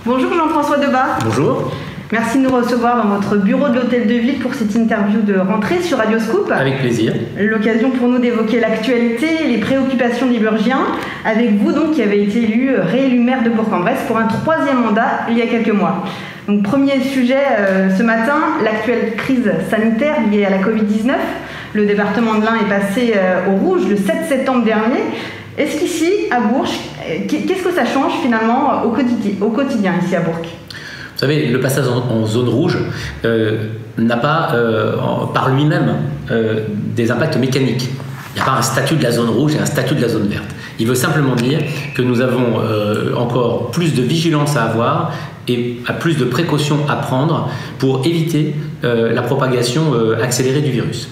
Bonjour Jean-François Debat. Bonjour. Merci de nous recevoir dans votre bureau de l'Hôtel de Ville pour cette interview de rentrée sur Radio Scoop. Avec plaisir. L'occasion pour nous d'évoquer l'actualité et les préoccupations des Burgiens. Avec vous donc qui avez été réélu maire de Bourg-en-Bresse pour un 3e mandat il y a quelques mois. Donc premier sujet ce matin, l'actuelle crise sanitaire liée à la Covid-19. Le département de l'Ain est passé au rouge le 7 septembre dernier. Est-ce qu'ici, à Bourg, qu'est-ce que ça change finalement au quotidien ici à Bourg ? Vous savez, le passage en zone rouge n'a pas, par lui-même, des impacts mécaniques. Il n'y a pas un statut de la zone rouge et un statut de la zone verte. Il veut simplement dire que nous avons encore plus de vigilance à avoir et plus de précautions à prendre pour éviter la propagation accélérée du virus.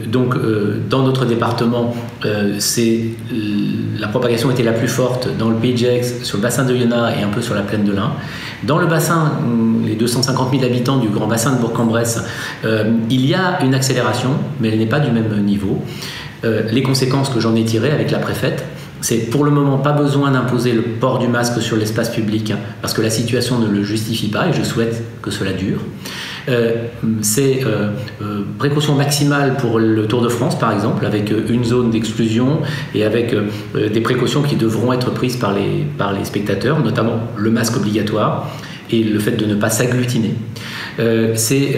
Dans notre département, la propagation était la plus forte dans le Pays de Gex, sur le bassin de Oyonnax et un peu sur la plaine de l'Ain. Dans le bassin, les 250 000 habitants du grand bassin de Bourg-en-Bresse, il y a une accélération, mais elle n'est pas du même niveau. Les conséquences que j'en ai tirées avec la préfète, c'est pour le moment pas besoin d'imposer le port du masque sur l'espace public parce que la situation ne le justifie pas et je souhaite que cela dure. C'est précaution maximale pour le Tour de France par exemple, avec une zone d'exclusion et avec des précautions qui devront être prises par les spectateurs, notamment le masque obligatoire et le fait de ne pas s'agglutiner. C'est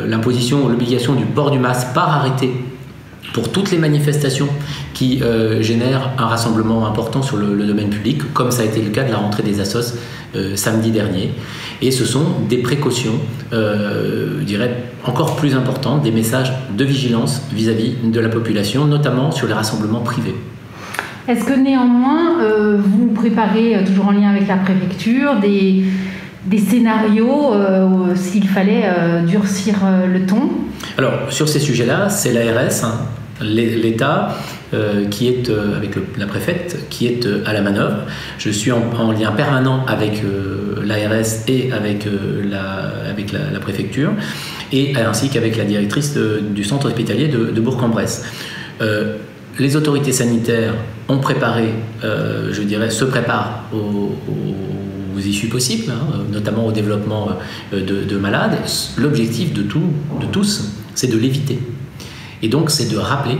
l'imposition, l'obligation du port du masque par arrêté pour toutes les manifestations qui génèrent un rassemblement important sur le domaine public, comme ça a été le cas de la rentrée des assos samedi dernier. Et ce sont des précautions, je dirais, encore plus importantes, des messages de vigilance vis-à-vis de la population, notamment sur les rassemblements privés. Est-ce que néanmoins, vous préparez, toujours en lien avec la préfecture, des scénarios s'il fallait durcir le ton? Alors, sur ces sujets-là, c'est l'ARS, l'État, qui est avec la préfète, qui est à la manœuvre. Je suis en lien permanent avec l'ARS et avec la préfecture, et ainsi qu'avec la directrice du centre hospitalier de Bourg-en-Bresse. Les autorités sanitaires ont préparé, se préparent aux issues possibles, notamment au développement de malades. L'objectif de tous, c'est de l'éviter. Et donc, c'est de rappeler,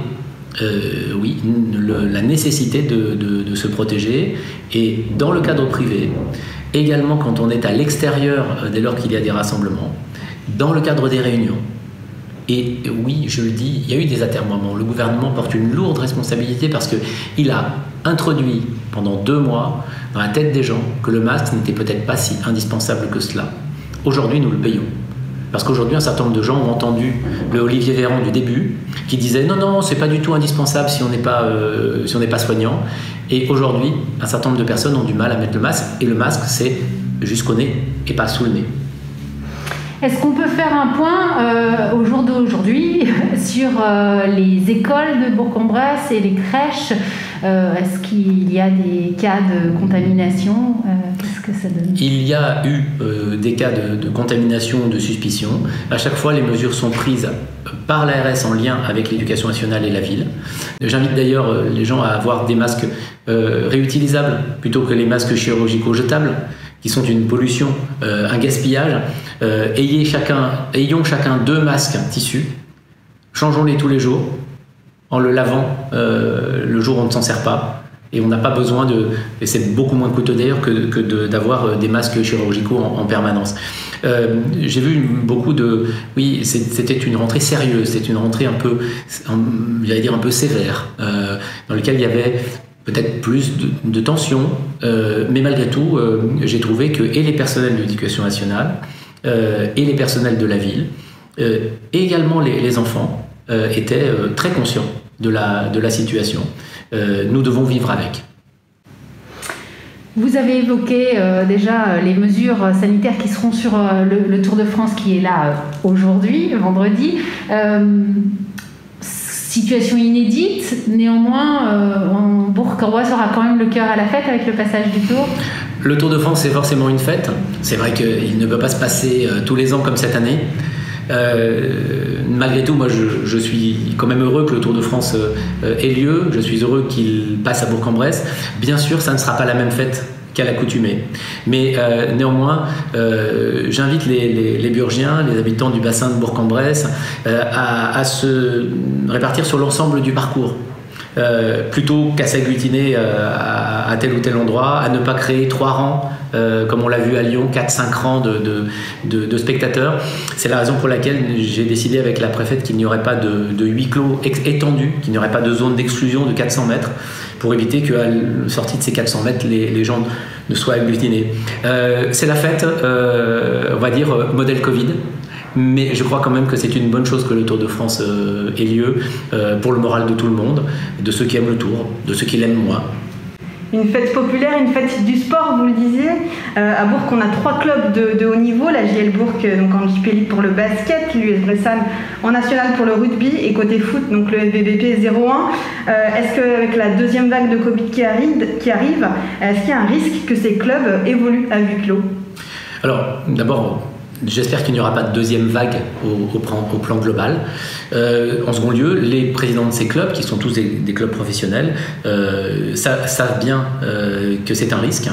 la nécessité de se protéger. Et dans le cadre privé, également quand on est à l'extérieur, dès lors qu'il y a des rassemblements, dans le cadre des réunions. Et oui, je le dis, il y a eu des atermoiements. Le gouvernement porte une lourde responsabilité parce qu'il a introduit pendant 2 mois dans la tête des gens que le masque n'était peut-être pas si indispensable que cela. Aujourd'hui, nous le payons. Parce qu'aujourd'hui, un certain nombre de gens ont entendu le Olivier Véran du début qui disait non, c'est pas du tout indispensable si on n'est pas soignant. Et aujourd'hui, un certain nombre de personnes ont du mal à mettre le masque. Et le masque, c'est jusqu'au nez et pas sous le nez. Est-ce qu'on peut faire un point au jour d'aujourd'hui sur les écoles de Bourg-en-Bresse et les crèches? Est-ce qu'il y a des cas de contamination? Qu'est-ce que ça donne? Il y a eu des cas de contamination, de suspicion. À chaque fois, les mesures sont prises par l'ARS en lien avec l'éducation nationale et la ville. J'invite d'ailleurs les gens à avoir des masques réutilisables plutôt que les masques chirurgicaux jetables, qui sont une pollution, un gaspillage. Ayons chacun 2 masques tissus, changeons-les tous les jours, en le lavant le jour où on ne s'en sert pas. Et on n'a pas besoin et c'est beaucoup moins coûteux d'ailleurs que d'avoir des masques chirurgicaux en permanence. J'ai vu beaucoup oui, c'était une rentrée sérieuse, c'était une rentrée un peu sévère, dans laquelle il y avait peut-être plus de tension, mais malgré tout, j'ai trouvé que et les personnels de l'éducation nationale et les personnels de la ville, et également les enfants, étaient très conscients de la situation. Nous devons vivre avec. Vous avez évoqué déjà les mesures sanitaires qui seront sur le Tour de France qui est là aujourd'hui, vendredi. Situation inédite, néanmoins, Bourg-en-Bresse aura quand même le cœur à la fête avec le passage du Tour. Le Tour de France, c'est forcément une fête. C'est vrai qu'il ne peut pas se passer tous les ans comme cette année. Malgré tout, moi je suis quand même heureux que le Tour de France ait lieu. Je suis heureux qu'il passe à Bourg-en-Bresse. Bien sûr, ça ne sera pas la même fête qu'à l'accoutumée. Mais néanmoins, j'invite les Burgiens, les habitants du bassin de Bourg-en-Bresse, à se répartir sur l'ensemble du parcours. Plutôt qu'à s'agglutiner à tel ou tel endroit, à ne pas créer 3 rangs, comme on l'a vu à Lyon, 4-5 rangs de spectateurs. C'est la raison pour laquelle j'ai décidé avec la préfète qu'il n'y aurait pas de huis clos étendu, qu'il n'y aurait pas de zone d'exclusion de 400 mètres, pour éviter qu'à la sortie de ces 400 mètres, les gens ne soient agglutinés. C'est la fête, on va dire, modèle Covid. Mais je crois quand même que c'est une bonne chose que le Tour de France ait lieu pour le moral de tout le monde, de ceux qui aiment le Tour, de ceux qui l'aiment moins. Une fête populaire, une fête du sport, vous le disiez. À Bourg, on a 3 clubs de haut niveau, la JL Bourg donc en JP Elite pour le basket, l'US Bressanne en national pour le rugby et côté foot, donc le FBBP 01. Est-ce qu'avec la deuxième vague de Covid qui arrive, est-ce qu'il y a un risque que ces clubs évoluent à huis clos? Alors, d'abord, j'espère qu'il n'y aura pas de deuxième vague au plan global. En second lieu, les présidents de ces clubs, qui sont tous des clubs professionnels, savent bien que c'est un risque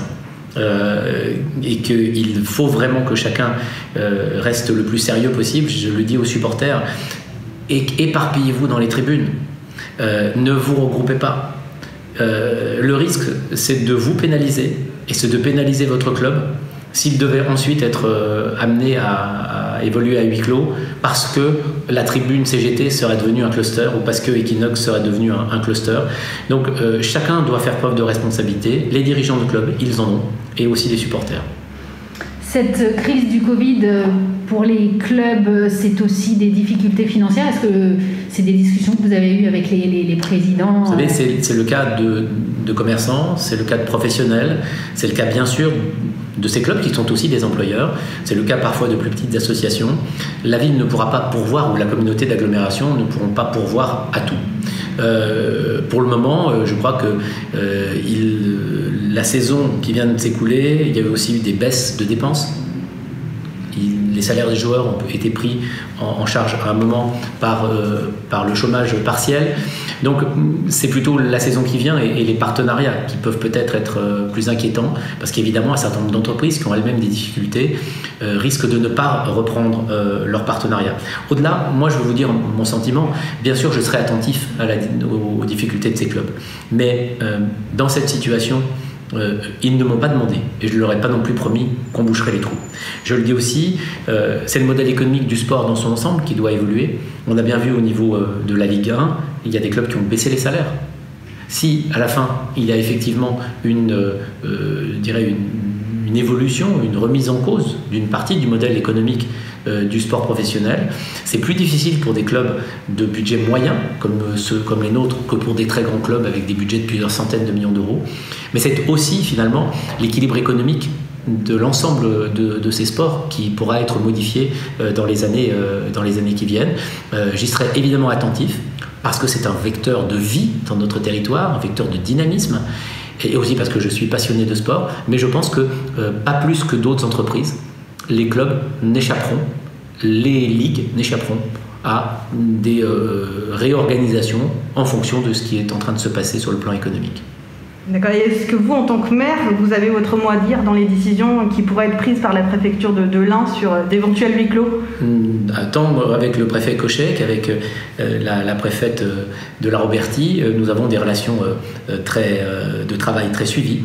et qu'il faut vraiment que chacun reste le plus sérieux possible. Je le dis aux supporters, éparpillez-vous dans les tribunes, ne vous regroupez pas. Le risque, c'est de vous pénaliser et c'est de pénaliser votre club s'il devait ensuite être amené à évoluer à huis clos parce que la tribune CGT serait devenue un cluster ou parce que Equinox serait devenu un cluster. Donc chacun doit faire preuve de responsabilité. Les dirigeants de club, ils en ont, et aussi les supporters. Cette crise du Covid, pour les clubs, c'est aussi des difficultés financières. Est-ce que c'est des discussions que vous avez eues avec les présidents? Vous savez, c'est le cas de commerçants, c'est le cas de professionnels, c'est le cas bien sûr de ces clubs qui sont aussi des employeurs, c'est le cas parfois de plus petites associations. La ville ne pourra pas pourvoir, ou la communauté d'agglomération ne pourront pas pourvoir à tout. Pour le moment, je crois que la saison qui vient de s'écouler, il y avait aussi eu des baisses de dépenses. Les salaires des joueurs ont été pris en charge à un moment par le chômage partiel. Donc c'est plutôt la saison qui vient et les partenariats qui peuvent peut-être être plus inquiétants, parce qu'évidemment un certain nombre d'entreprises qui ont elles-mêmes des difficultés risquent de ne pas reprendre leur partenariat. Au-delà, moi je veux vous dire mon sentiment, bien sûr je serai attentif aux difficultés de ces clubs, mais dans cette situation, ils ne m'ont pas demandé et je ne leur ai pas non plus promis qu'on boucherait les trous. Je le dis aussi, c'est le modèle économique du sport dans son ensemble qui doit évoluer. On a bien vu au niveau de la Ligue 1, il y a des clubs qui ont baissé les salaires. Si à la fin il y a effectivement une évolution, une remise en cause d'une partie du modèle économique du sport professionnel, c'est plus difficile pour des clubs de budget moyen comme les nôtres que pour des très grands clubs avec des budgets de plusieurs centaines de millions d'euros. Mais c'est aussi finalement l'équilibre économique de l'ensemble de ces sports qui pourra être modifié dans les années qui viennent. J'y serai évidemment attentif parce que c'est un vecteur de vie dans notre territoire, un vecteur de dynamisme, et aussi parce que je suis passionné de sport, mais je pense que pas plus que d'autres entreprises, les clubs n'échapperont, les ligues n'échapperont à des réorganisations en fonction de ce qui est en train de se passer sur le plan économique. D'accord. Et est-ce que vous, en tant que maire, vous avez votre mot à dire dans les décisions qui pourraient être prises par la préfecture de l'Ain sur d'éventuels huis clos? Tant avec le préfet Cochet qu'avec la préfète de la Robertie, nous avons des relations de travail très suivies.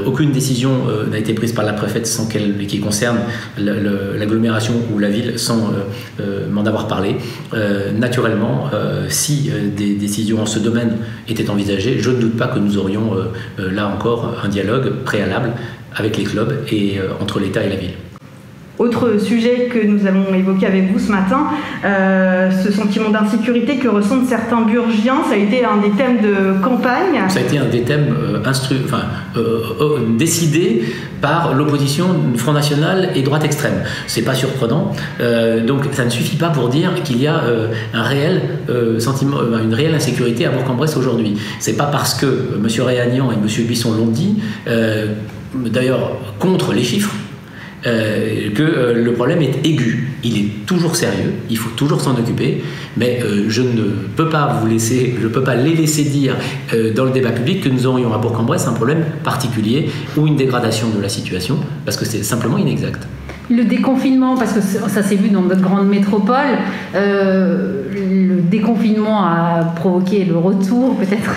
Aucune décision n'a été prise par la préfète qui concerne l'agglomération ou la ville sans m'en avoir parlé. Naturellement, si des décisions en ce domaine étaient envisagées, je ne doute pas que nous aurions là encore un dialogue préalable avec les clubs et entre l'État et la ville. Autre sujet que nous avons évoqué avec vous ce matin, ce sentiment d'insécurité que ressentent certains Burgiens, ça a été un des thèmes de campagne. Ça a été un des thèmes décidés par l'opposition Front National et droite extrême. C'est pas surprenant. Donc ça ne suffit pas pour dire qu'il y a un réel sentiment, une réelle insécurité à Bourg-en-Bresse aujourd'hui. C'est pas parce que M. Réagnan et M. Buisson l'ont dit, d'ailleurs contre les chiffres, que le problème est aigu. Il est toujours sérieux, il faut toujours s'en occuper, mais je ne peux pas les laisser dire dans le débat public que nous aurions à Bourg-en-Bresse un problème particulier ou une dégradation de la situation, parce que c'est simplement inexact. Le déconfinement, parce que ça s'est vu dans notre grande métropole, le déconfinement a provoqué le retour peut-être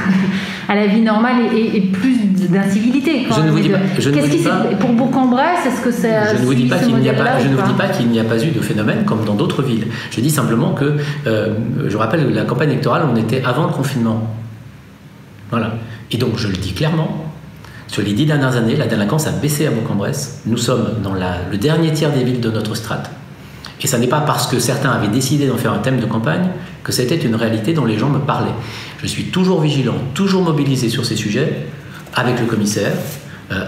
à la vie normale et plus d'incivilité. Je ne vous dis pas. Pour Bourg-en-Bresse, est-ce que ça... Je ne vous dis pas qu'il n'y a pas eu de phénomène comme dans d'autres villes. Je dis simplement que, je rappelle, la campagne électorale, on était avant le confinement. Voilà. Et donc, je le dis clairement, sur les 10 dernières années, la délinquance a baissé à Bourg-en-Bresse. Nous sommes dans le dernier tiers des villes de notre strate. Et ça n'est pas parce que certains avaient décidé d'en faire un thème de campagne que c'était une réalité dont les gens me parlaient. Je suis toujours vigilant, toujours mobilisé sur ces sujets, avec le commissaire,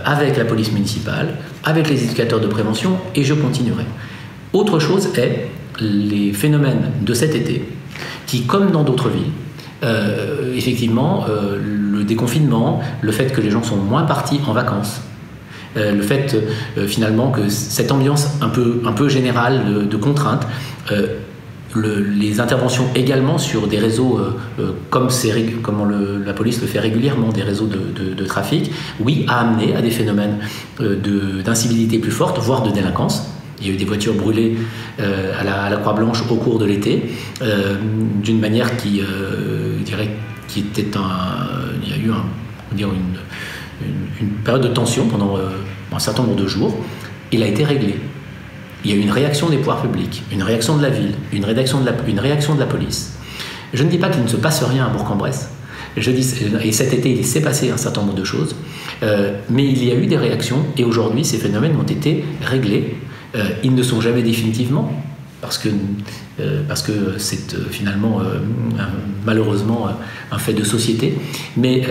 avec la police municipale, avec les éducateurs de prévention, et je continuerai. Autre chose est les phénomènes de cet été, qui, comme dans d'autres villes, effectivement, le déconfinement, le fait que les gens sont moins partis en vacances, le fait finalement que cette ambiance un peu générale de contrainte, les interventions également sur des réseaux comme la police le fait régulièrement, des réseaux de trafic, oui, a amené à des phénomènes d'incivilité plus forte, voire de délinquance. Il y a eu des voitures brûlées à la Croix-Blanche au cours de l'été, d'une manière qui, je dirais, qui était il y a eu une période de tension pendant un certain nombre de jours. Il a été réglé. Il y a eu une réaction des pouvoirs publics, une réaction de la ville, une réaction de la police. Je ne dis pas qu'il ne se passe rien à Bourg-en-Bresse. Et cet été, il s'est passé un certain nombre de choses, mais il y a eu des réactions, et aujourd'hui, ces phénomènes ont été réglés. Ils ne sont jamais définitivement, parce que c'est finalement malheureusement un fait de société, mais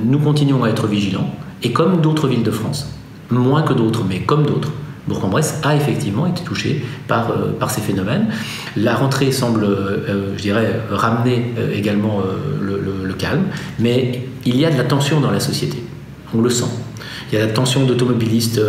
nous continuons à être vigilants, et comme d'autres villes de France, moins que d'autres, mais comme d'autres, Bourg-en-Bresse a effectivement été touché par ces phénomènes. La rentrée semble, je dirais, ramener également le calme, mais il y a de la tension dans la société, on le sent. Il y a la tension d'automobilistes,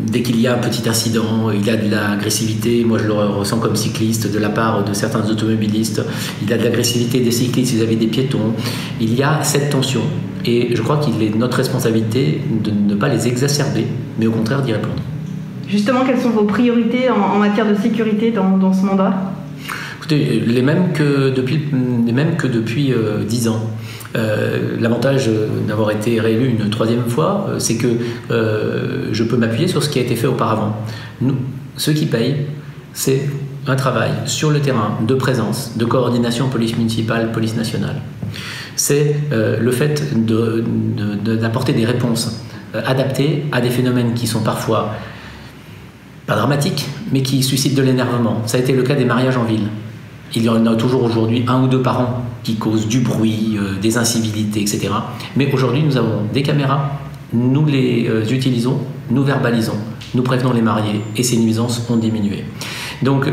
dès qu'il y a un petit incident, il y a de l'agressivité, moi je le ressens comme cycliste, de la part de certains automobilistes, il y a de l'agressivité des cyclistes vis-à-vis des piétons, il y a cette tension, et je crois qu'il est notre responsabilité de ne pas les exacerber, mais au contraire d'y répondre. Justement, quelles sont vos priorités en matière de sécurité dans ce mandat ? Écoutez, les mêmes que depuis 10 ans. L'avantage d'avoir été réélu une 3e fois, c'est que je peux m'appuyer sur ce qui a été fait auparavant. Ce qui paye, c'est un travail sur le terrain de présence, de coordination police municipale, police nationale. C'est le fait d'apporter des réponses adaptées à des phénomènes qui sont parfois pas dramatiques, mais qui suscitent de l'énervement. Ça a été le cas des mariages en ville. Il y en a toujours aujourd'hui 1 ou 2 par an qui causent du bruit, des incivilités, etc. Mais aujourd'hui, nous avons des caméras, nous les utilisons, nous verbalisons, nous prévenons les mariés et ces nuisances ont diminué. Donc,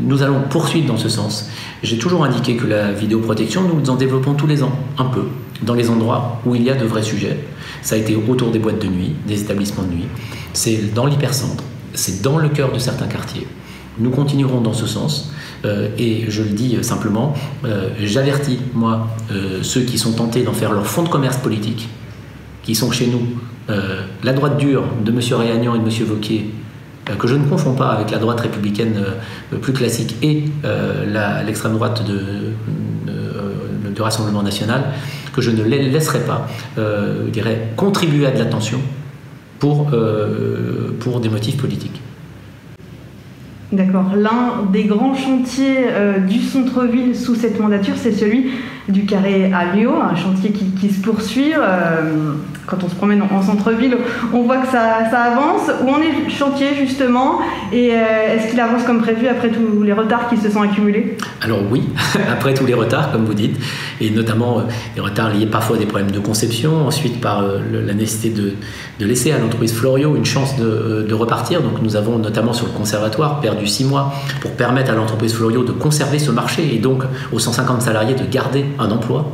nous allons poursuivre dans ce sens. J'ai toujours indiqué que la vidéoprotection, nous en développons tous les ans, un peu, dans les endroits où il y a de vrais sujets. Ça a été autour des boîtes de nuit, des établissements de nuit, c'est dans l'hypercentre, c'est dans le cœur de certains quartiers. Nous continuerons dans ce sens. Et je le dis simplement, j'avertis, moi, ceux qui sont tentés d'en faire leur fonds de commerce politique, qui sont chez nous, la droite dure de M. Réagnan et de M. Wauquiez, que je ne confonds pas avec la droite républicaine plus classique et l'extrême droite du Rassemblement national, que je ne les laisserai pas, je dirais, contribuer à de la tension pour des motifs politiques. D'accord. L'un des grands chantiers du centre-ville sous cette mandature, c'est celui du carré à Millau, un chantier qui se poursuit. Quand on se promène en centre-ville, on voit que ça avance. Où en est le chantier, justement ? Et est-ce qu'il avance comme prévu après tous les retards qui se sont accumulés ? Alors oui, après tous les retards, comme vous dites, et notamment les retards liés parfois à des problèmes de conception, ensuite par la nécessité de laisser à l'entreprise Florio une chance de repartir. Donc nous avons notamment sur le conservatoire perdu 6 mois pour permettre à l'entreprise Florio de conserver ce marché et donc aux 150 salariés de garder un emploi.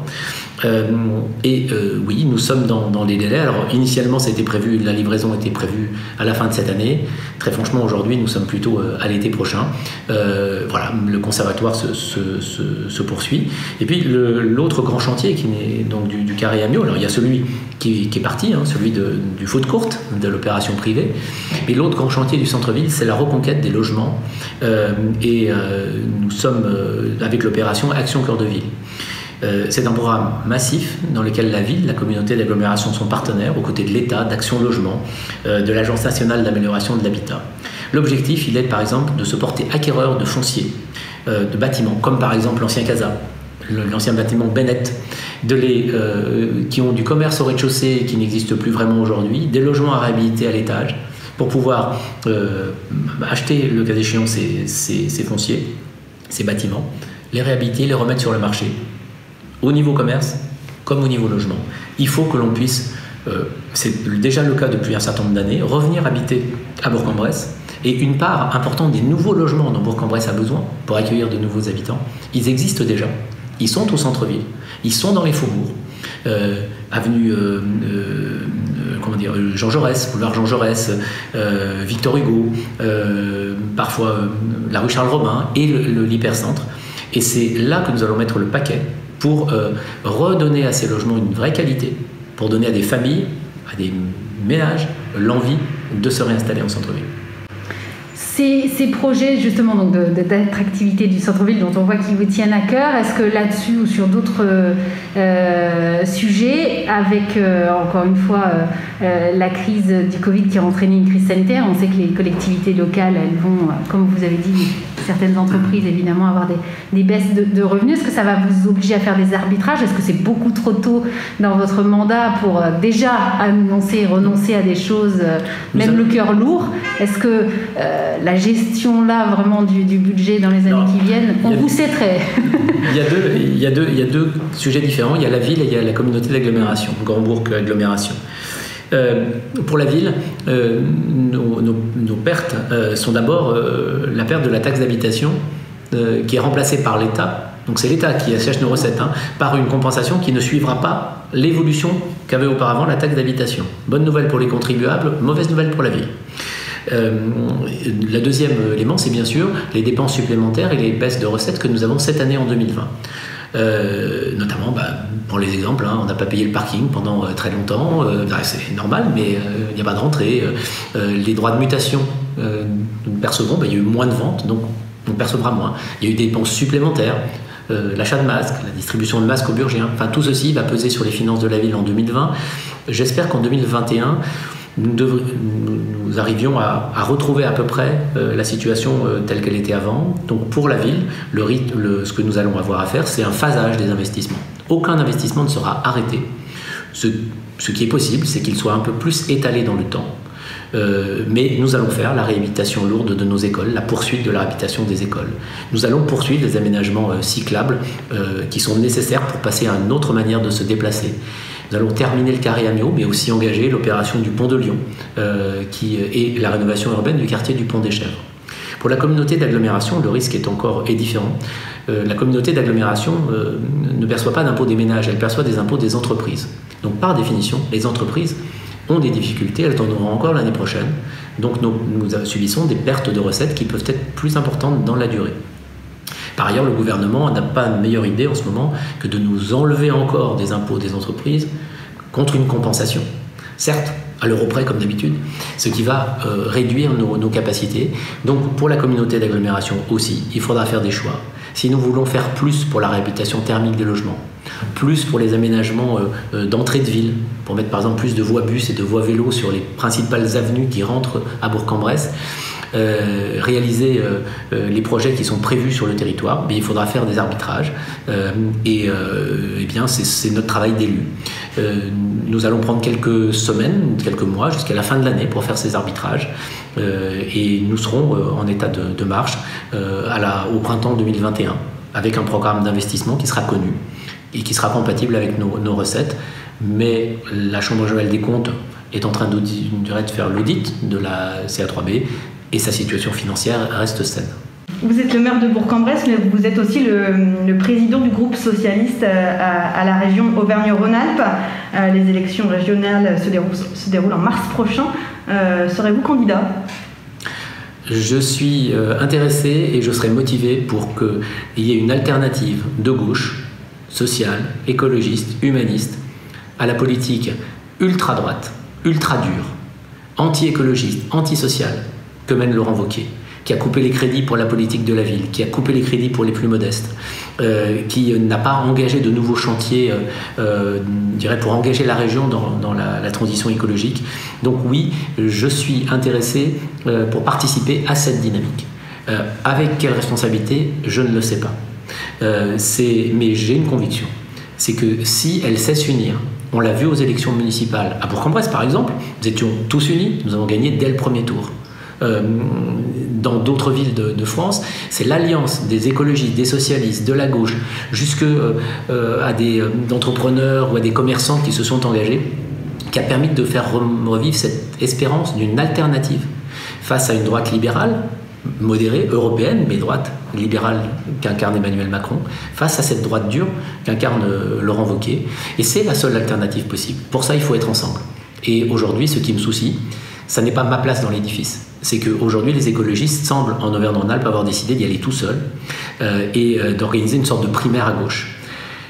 Oui, nous sommes dans les délais. Alors initialement, c'était prévu, la livraison était prévue à la fin de cette année. Très franchement, aujourd'hui, nous sommes plutôt à l'été prochain. Voilà, le conservatoire se poursuit. Et puis l'autre grand chantier qui est donc du carré Amiot. Alors il y a celui qui est parti, hein, celui du Faute Courte, de l'opération privée. Et l'autre grand chantier du centre-ville, c'est la reconquête des logements. Nous sommes avec l'opération Action Cœur de Ville. C'est un programme massif dans lequel la ville, la communauté d'agglomération sont partenaires aux côtés de l'État, d'Action Logement, de l'Agence nationale d'amélioration de l'habitat. L'objectif, il est par exemple de se porter acquéreur de fonciers, de bâtiments, comme par exemple l'ancien Casa, l'ancien bâtiment Bennett, qui ont du commerce au rez-de-chaussée qui n'existe plus vraiment aujourd'hui, des logements à réhabiliter à l'étage, pour pouvoir acheter, le cas échéant, ces fonciers, ces bâtiments, les réhabiliter, les remettre sur le marché, au niveau commerce comme au niveau logement. Il faut que l'on puisse, c'est déjà le cas depuis un certain nombre d'années, revenir habiter à Bourg-en-Bresse. Et une part importante des nouveaux logements dont Bourg-en-Bresse a besoin pour accueillir de nouveaux habitants, ils existent déjà. Ils sont au centre-ville, ils sont dans les faubourgs. Avenue Jean Jaurès, boulevard Jean Jaurès, Victor Hugo, parfois la rue Charles Robin et l'hypercentre. Et c'est là que nous allons mettre le paquet pour redonner à ces logements une vraie qualité, pour donner à des familles, à des ménages, l'envie de se réinstaller en centre-ville. Ces projets justement donc d'attractivité du centre-ville dont on voit qu'ils vous tiennent à cœur, est-ce que là-dessus ou sur d'autres sujets, avec encore une fois la crise du Covid qui a entraîné une crise sanitaire, on sait que les collectivités locales, elles vont, comme vous avez dit, certaines entreprises évidemment avoir des baisses de revenus. Est-ce que ça va vous obliger à faire des arbitrages? Est-ce que c'est beaucoup trop tôt dans votre mandat pour déjà annoncer et renoncer à des choses, même le cœur lourd? Est-ce que la gestion là vraiment du budget dans les années qui viennent, on vous sait très... Il y a deux sujets différents. Il y a la ville et il y a la communauté d'agglomération, Grand Bourg agglomération. Pour la ville, nos pertes sont d'abord la perte de la taxe d'habitation qui est remplacée par l'État. Donc c'est l'État qui assèche nos recettes par une compensation qui ne suivra pas l'évolution qu'avait auparavant la taxe d'habitation. Bonne nouvelle pour les contribuables, mauvaise nouvelle pour la ville. Le deuxième élément, c'est bien sûr les dépenses supplémentaires et les baisses de recettes que nous avons cette année en 2020. Notamment, pour les exemples, on n'a pas payé le parking pendant très longtemps, c'est normal, mais il n'y a pas de rentrée. Les droits de mutation, nous percevons, il y a eu moins de ventes, donc on percevra moins. Il y a eu des dépenses supplémentaires, l'achat de masques, la distribution de masques aux burgiens, tout ceci va peser sur les finances de la ville en 2020. J'espère qu'en 2021, nous arrivions à retrouver à peu près la situation telle qu'elle était avant. Donc pour la ville, ce que nous allons avoir à faire, c'est un phasage des investissements. Aucun investissement ne sera arrêté. Ce qui est possible, c'est qu'il soit un peu plus étalé dans le temps. Mais nous allons faire la réhabilitation lourde de nos écoles, la poursuite de la réhabilitation des écoles. Nous allons poursuivre les aménagements cyclables qui sont nécessaires pour passer à une autre manière de se déplacer. Nous allons terminer le carré Amiot, mais aussi engager l'opération du Pont de Lyon et la rénovation urbaine du quartier du Pont des Chèvres. Pour la communauté d'agglomération, le risque est différent. La communauté d'agglomération ne perçoit pas d'impôt des ménages, elle perçoit des impôts des entreprises. Donc par définition, les entreprises ont des difficultés, elles en auront encore l'année prochaine. Donc nous subissons des pertes de recettes qui peuvent être plus importantes dans la durée. Par ailleurs, le gouvernement n'a pas de meilleure idée en ce moment que de nous enlever encore des impôts des entreprises contre une compensation. Certes, à l'euro près comme d'habitude, ce qui va réduire nos capacités. Donc pour la communauté d'agglomération aussi, il faudra faire des choix. Si nous voulons faire plus pour la réhabilitation thermique des logements, plus pour les aménagements d'entrée de ville, pour mettre par exemple plus de voies bus et de voies vélos sur les principales avenues qui rentrent à Bourg-en-Bresse, réaliser les projets qui sont prévus sur le territoire, mais il faudra faire des arbitrages bien c'est notre travail d'élu. Nous allons prendre quelques semaines, quelques mois jusqu'à la fin de l'année pour faire ces arbitrages et nous serons en état de marche au printemps 2021 avec un programme d'investissement qui sera connu et qui sera compatible avec nos recettes, mais la Chambre régionale des comptes est en train de faire l'audit de la CA3B et sa situation financière reste saine. Vous êtes le maire de Bourg-en-Bresse, mais vous êtes aussi le président du groupe socialiste à la région Auvergne-Rhône-Alpes. Les élections régionales se déroulent en mars prochain. Serez-vous candidat ? Je suis intéressé et je serai motivé pour qu'il y ait une alternative de gauche, sociale, écologiste, humaniste, à la politique ultra-droite, ultra-dure, anti-écologiste, anti-sociale que mène Laurent Wauquiez, qui a coupé les crédits pour la politique de la ville, qui a coupé les crédits pour les plus modestes, qui n'a pas engagé de nouveaux chantiers pour engager la région dans la transition écologique. Donc oui, je suis intéressé pour participer à cette dynamique. Avec quelle responsabilité, je ne le sais pas. Mais j'ai une conviction, c'est que si elle sait s'unir, on l'a vu aux élections municipales à Bourg-en-Bresse par exemple, nous étions tous unis, nous avons gagné dès le premier tour. Dans d'autres villes de France, c'est l'alliance des écologistes, des socialistes, de la gauche, jusque à des entrepreneurs ou à des commerçants qui se sont engagés, qui a permis de faire revivre cette espérance d'une alternative face à une droite libérale, modérée, européenne, mais droite libérale qu'incarne Emmanuel Macron, face à cette droite dure qu'incarne Laurent Wauquiez. Et c'est la seule alternative possible. Pour ça, il faut être ensemble. Et aujourd'hui, ce qui me soucie, ça n'est pas ma place dans l'édifice. C'est qu'aujourd'hui, les écologistes semblent, en Auvergne-Rhône-Alpes, avoir décidé d'y aller tout seuls et d'organiser une sorte de primaire à gauche.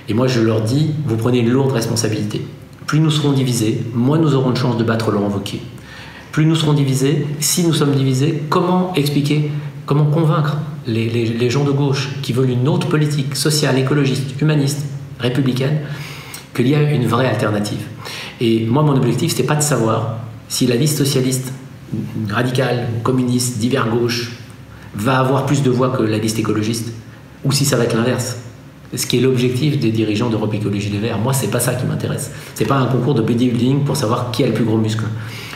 Et moi, je leur dis, vous prenez une lourde responsabilité. Plus nous serons divisés, moins nous aurons de chance de battre Laurent Wauquiez. Plus nous serons divisés, si nous sommes divisés, comment expliquer, comment convaincre les gens de gauche qui veulent une autre politique sociale, écologiste, humaniste, républicaine, qu'il y a une vraie alternative. Et moi, mon objectif, c'était pas de savoir si la liste socialiste radicale, communiste, divers gauche, va avoir plus de voix que la liste écologiste, ou si ça va être l'inverse. Ce qui est l'objectif des dirigeants d'Europe Écologie Les Verts. Moi, c'est pas ça qui m'intéresse. C'est pas un concours de bodybuilding pour savoir qui a le plus gros muscle.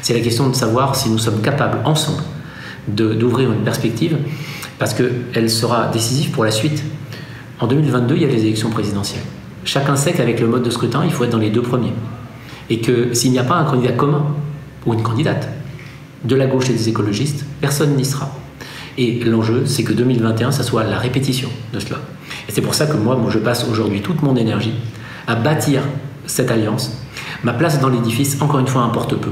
C'est la question de savoir si nous sommes capables, ensemble, d'ouvrir une perspective, parce qu'elle sera décisive pour la suite. En 2022, il y a les élections présidentielles. Chacun sait qu'avec le mode de scrutin, il faut être dans les 2 premiers. Et que s'il n'y a pas un candidat commun, ou une candidate, de la gauche et des écologistes, personne n'y sera. Et l'enjeu, c'est que 2021, ça soit la répétition de cela. Et c'est pour ça que moi, je passe aujourd'hui toute mon énergie à bâtir cette alliance. Ma place dans l'édifice, encore une fois, importe peu.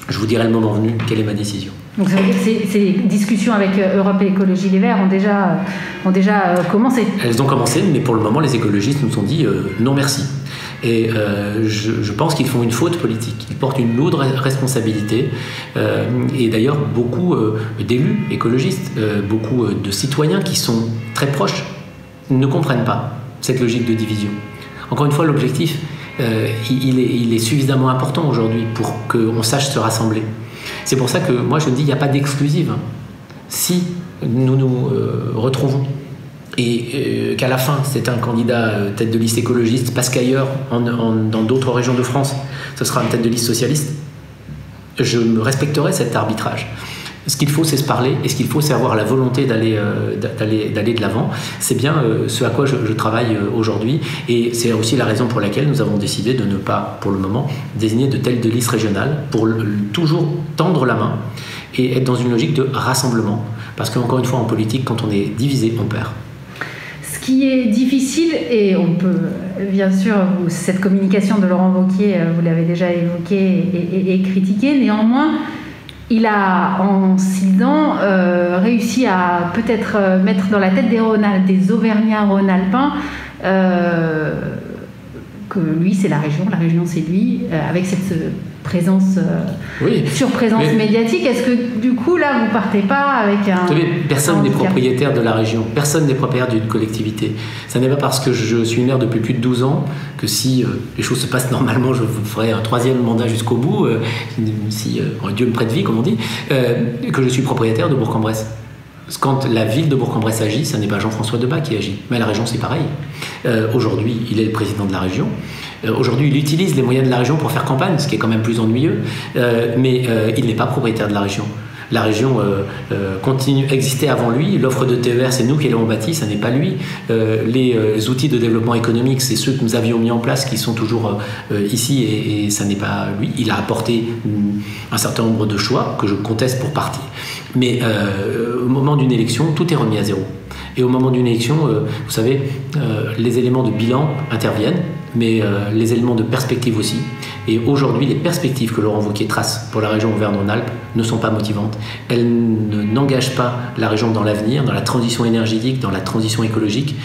Je vous dirai le moment venu quelle est ma décision. Donc ça veut dire que ces discussions avec Europe Écologie Les Verts ont déjà commencé. Elles ont commencé, mais pour le moment, les écologistes nous ont dit non merci. Et je pense qu'ils font une faute politique. Ils portent une lourde responsabilité. Et d'ailleurs, beaucoup d'élus écologistes, beaucoup de citoyens qui sont très proches, ne comprennent pas cette logique de division. Encore une fois, l'objectif, il est suffisamment important aujourd'hui pour qu'on sache se rassembler. C'est pour ça que moi, je dis, il n'y a pas d'exclusive. Si nous nous retrouvons et qu'à la fin, c'est un candidat tête de liste écologiste, parce qu'ailleurs, dans d'autres régions de France, ce sera une tête de liste socialiste, je respecterai cet arbitrage. Ce qu'il faut, c'est se parler, et ce qu'il faut, c'est avoir la volonté d'aller de l'avant. C'est bien ce à quoi je travaille aujourd'hui, et c'est aussi la raison pour laquelle nous avons décidé de ne pas, pour le moment, désigner de tête de liste régionale, pour toujours tendre la main et être dans une logique de rassemblement. Parce qu'encore une fois, en politique, quand on est divisé, on perd. Ce qui est difficile, et on peut, bien sûr, cette communication de Laurent Wauquiez, vous l'avez déjà évoquée et critiquée, néanmoins, il a, en 6 ans, réussi à peut-être mettre dans la tête des Auvergnats Rhône-Alpins que lui, c'est la région c'est lui, avec cette présence, surprésence médiatique. Est-ce que, du coup, là, vous partez pas avec un... Vous savez, personne n'est propriétaire de la région, personne n'est propriétaire d'une collectivité. Ça n'est pas parce que je suis maire depuis plus de 12 ans que si les choses se passent normalement, je ferai un 3e mandat jusqu'au bout, si Dieu me prête vie, comme on dit, que je suis propriétaire de Bourg-en-Bresse. Quand la ville de Bourg-en-Bresse agit, ce n'est pas Jean-François Debat qui agit, mais la région c'est pareil. Aujourd'hui, il est le président de la région. Aujourd'hui, il utilise les moyens de la région pour faire campagne, ce qui est quand même plus ennuyeux, mais il n'est pas propriétaire de la région. La région existait avant lui. L'offre de TER, c'est nous qui l'avons bâtie, ça n'est pas lui. Les outils de développement économique, c'est ceux que nous avions mis en place qui sont toujours ici et ça n'est pas lui. Il a apporté un certain nombre de choix que je conteste pour partie. Mais au moment d'une élection, tout est remis à zéro. Et au moment d'une élection, vous savez, les éléments de bilan interviennent, mais les éléments de perspective aussi. Et aujourd'hui, les perspectives que Laurent Wauquiez trace pour la région Auvergne-Rhône-Alpes ne sont pas motivantes. Elles n'engagent pas la région dans l'avenir, dans la transition énergétique, dans la transition écologique.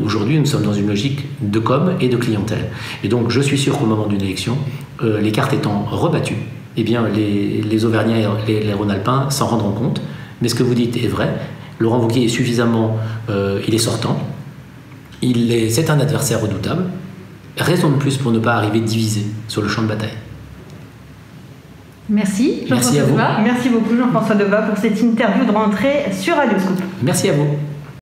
Aujourd'hui, nous sommes dans une logique de com et de clientèle. Et donc, je suis sûr qu'au moment d'une élection, les cartes étant rebattues, eh bien, les Auvergnats et les Rhône-Alpins s'en rendront compte. Mais ce que vous dites est vrai. Laurent Wauquiez est suffisamment... il est sortant. C'est un adversaire redoutable. Raison de plus pour ne pas arriver divisé sur le champ de bataille. Merci. Merci à vous. Merci beaucoup Jean-François Debat pour cette interview de rentrée sur Radioscoop. Merci à vous.